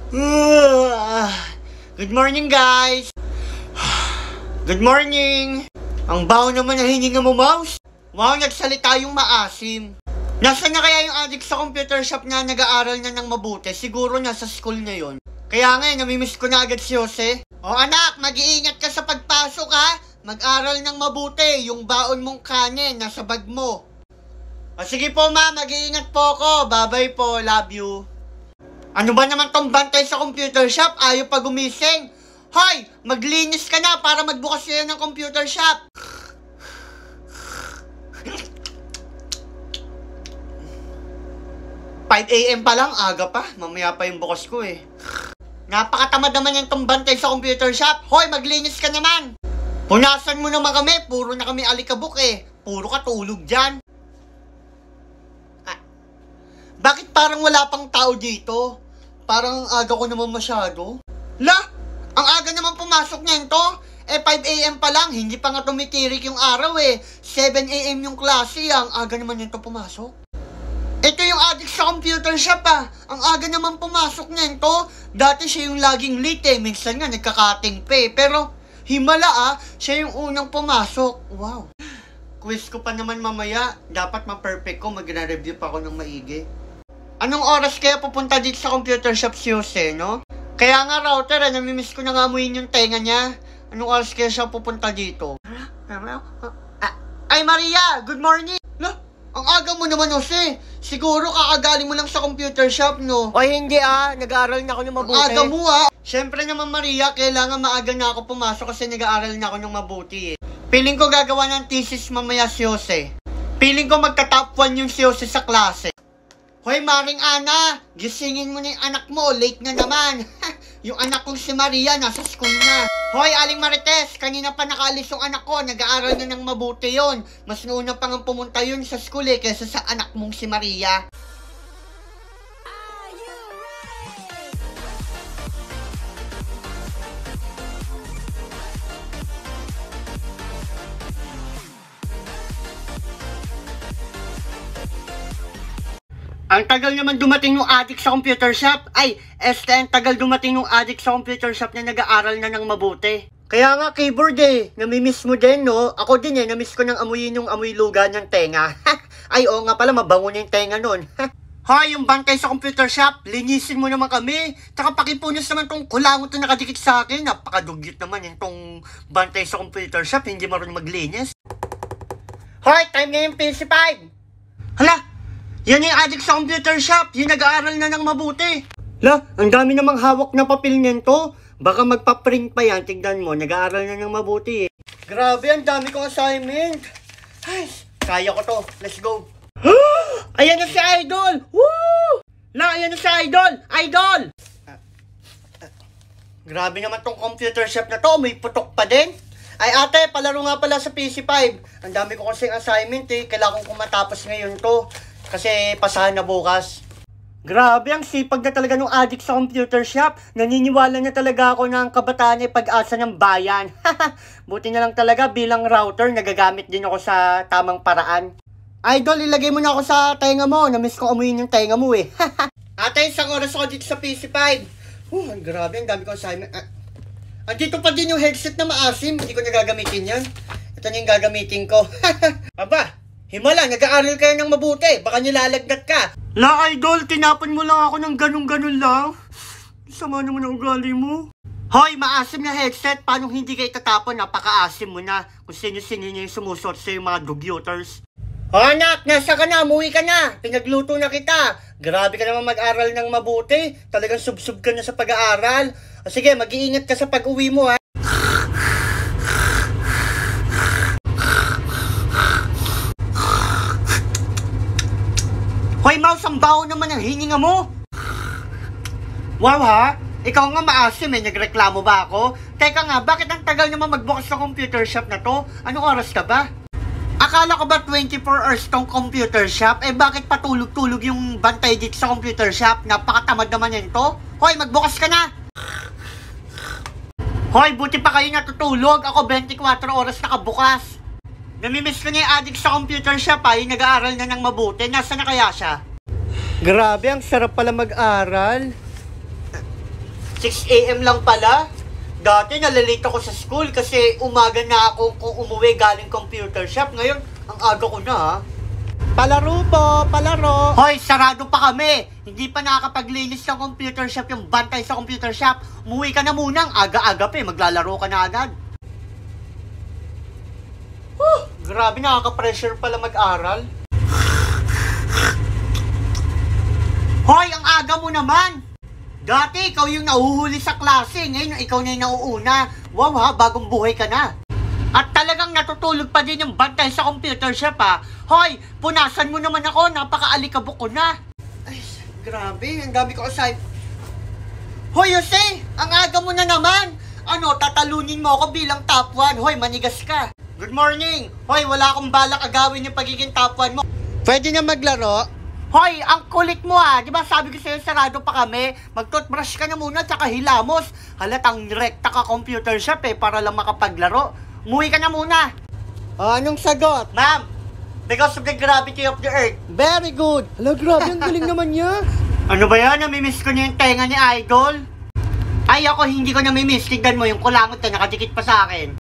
Good morning, guys! Good morning! Ang baho naman na hininga mo, Mouse. Wow, nagsalita yung maasim. Nasaan na kaya yung adik sa computer shop na nag-aaral na ng mabuti? Siguro nasa school na yon. Kaya nga, namimiss ko na agad si Jose. O anak, mag-iingat ka sa pagpasok ha. Mag-aral ng mabuti. Yung baon mong kanin, nasa bag mo. O sige po ma, mag-iingat po ako. Bye-bye po, love you. Ano ba naman tong bantay sa computer shop? Ayaw pa gumising. Hoy, maglinis ka na para magbukas kayo ng computer shop. 5 AM pa lang, aga pa. Mamaya pa yung bukas ko eh. Napakatamad naman yung tong bantay sa computer shop. Hoy, maglinis ka naman. Punasan mo naman kami, puro na kami alikabok eh. Puro ka tulog dyan. Bakit parang wala pang tao dito? Parang ang aga ko naman masyado. La, ang aga naman pumasok niyan to. 5 AM pa lang, hindi pa nga tumitirik yung araw eh. 7 AM yung klase, ang aga naman nito pumasok. Ito yung adik sa computer shop ah. Ang aga naman pumasok niyan to. Dati siya yung laging late eh. Minsan nga nagkakating pa eh. Pero himala ah, siya yung unang pumasok. Wow. Quiz ko pa naman mamaya. Dapat ma-perfect ko. Magre-review pa ako ng maigi. Anong oras kaya pupunta dito sa computer shop si Jose, no? Kaya nga router, namimiss ko na nga amuyin yung tenga niya. Anong oras kaya siya pupunta dito? Ay Maria, good morning! No, ang aga mo naman Jose. Siguro kakagaling mo lang sa computer shop, no? O hindi ah, nag-aaral na ako ng mabuti. Ang aga mo ah. Siyempre naman Maria, kailangan maaga na ako pumasok kasi nag-aaral na ako ng mabuti eh. Piling ko gagawa ng thesis mamaya si Jose. Piling ko magka-top 1 yung si Jose sa klase. Hoy, Maring Ana, gisingin mo na yung anak mo, late na naman. Yung anak kong si Maria, nasa school na. Hoy, Aling Marites, kanina pa nakaalis yung anak ko, nag-aaral na ng mabuti yon. Mas nauna pa nga pumunta yun sa school eh, kaysa sa anak mong si Maria. Ang tagal naman dumating nung adik sa computer shop. Ay, ang tagal dumating nung adik sa computer shop na nag-aaral na ng mabuti. Kaya nga keyboard eh, namimiss mo din no? Ako din eh, namiss ko nang amuyin yung amoy luga ng tenga. Ay oo nga pala, mabango na yung tenga nun. Hoy, yung bantay sa computer shop, linisin mo naman kami. Tsaka pakipunas naman tong kulangot na nakadikit sa akin. Napakadugyot naman yung tong bantay sa computer shop, hindi marunong maglinis. Hoy, time na yung PC5. Hala! Yan yung adik sa computer shop, yung nag-aaral na ng mabuti. La, ang dami namang hawak na papel nito. Baka magpa-print pa yan, tignan mo, nag-aaral na ng mabuti eh. Grabe, ang dami kong assignment. Ay, kaya ko to, let's go. Ayan na si Idol! Woo! La, ayan na si Idol! Idol! Grabe naman tong computer shop na to, may putok pa din. Ay ate, palaro nga pala sa PC5. Ang dami ko kasing assignment eh, kailangan kong matapos ngayon to. Kasi pasahan na bukas. Grabe, ang sipag na talaga nung adik sa computer shop. Naniniwala na talaga ako na ang kabataan ay pag-asa ng bayan. Buti na lang talaga bilang router, nagagamit din ako sa tamang paraan. Idol, ilagay mo na ako sa tenga mo. Namiss ko amuyin yung tenga mo eh. Ate, isang oras ako dito sa PC5. Grabe, ang dami ko assignment. Andito pa din yung headset na maasim. Hindi ko nagagamitin yan. Ito na yung gagamitin ko. Aba! Himala, nag-aaral kayo ng mabuti. Baka nilalagnat ka. La, Idol, tinapon mo lang ako ng ganun-ganun lang. Sama naman ang ugali mo. Hoy, maasim na headset. Paano hindi kayo tatapon? Napaka-asim mo na. Kung sino-sino niya yung sumusot sa yung mga dugyoters. Anak, nasa ka na? Umuwi ka na. Pinagluto na kita. Grabe ka naman mag-aral ng mabuti. Talagang sub-sub ka na sa pag-aaral. O sige, mag-iingat ka sa pag-uwi mo ha. Hoy, Mouse, ang baho naman ang hininga mo. Wow ha? Ikaw nga maasim eh, nagreklamo ba ako? Teka nga, bakit ang tagal naman magbukas sa computer shop na to? Anong oras ka ba? Akala ko ba 24 hours tong computer shop? Bakit patulog-tulog yung bantay dito sa computer shop? Napakatamad naman yan to. Hoy, magbukas ka na! Hoy, buti pa kayo natutulog. Ako 24 oras nakabukas. Namimiss ko niya yung adik sa computer shop ha, yung nag-aaral na ng mabuti. Nasaan na kaya siya? Grabe, ang sarap pala mag-aral. 6 a.m. lang pala. Dati nalalate ako sa school kasi umaga na ako kung umuwi galing computer shop. Ngayon, ang aga ko na ha. Palaro po, palaro. Hoy, sarado pa kami. Hindi pa nakakapaglinis ng computer shop yung bantay sa computer shop. Umuwi ka na muna, ang aga-aga pa maglalaro ka na agad. Grabe, nakaka-pressure pala mag-aral. Hoy, ang aga mo naman. Dati, ikaw yung nahuhuli sa klase. Ngayon, ikaw na yung nauuna. Wow ha, bagong buhay ka na. At talagang natutulog pa din yung bantay sa computer shop ha. Hoy, punasan mo naman ako. Napaka-alikabok ko na. Ay, grabe. Ang dami ko aside. Hoy, Jose! Ang aga mo na naman. Ano, tatalunin mo ako bilang top 1. Hoy, manigas ka. Good morning. Hoy, wala akong balak agawin yung pagiging top 1 mo. Pwede na maglaro? Hoy, ang kulit mo ha. Di ba sabi ko sa'yo, sarado pa kami. Mag-toothbrush ka na muna, tsaka hilamos. Halatang rekta ka computer shop para lang makapaglaro. Umuwi ka na muna. Anong sagot? Ma'am, because of the gravity of the earth. Very good. Hala, grabe, ang galing naman niya. Ano ba yan? Namimiss ko na yung tenga ni Idol. Ay, ako hindi ko namimiss. Tignan mo, yung kulangot na nakadikit pa sa akin.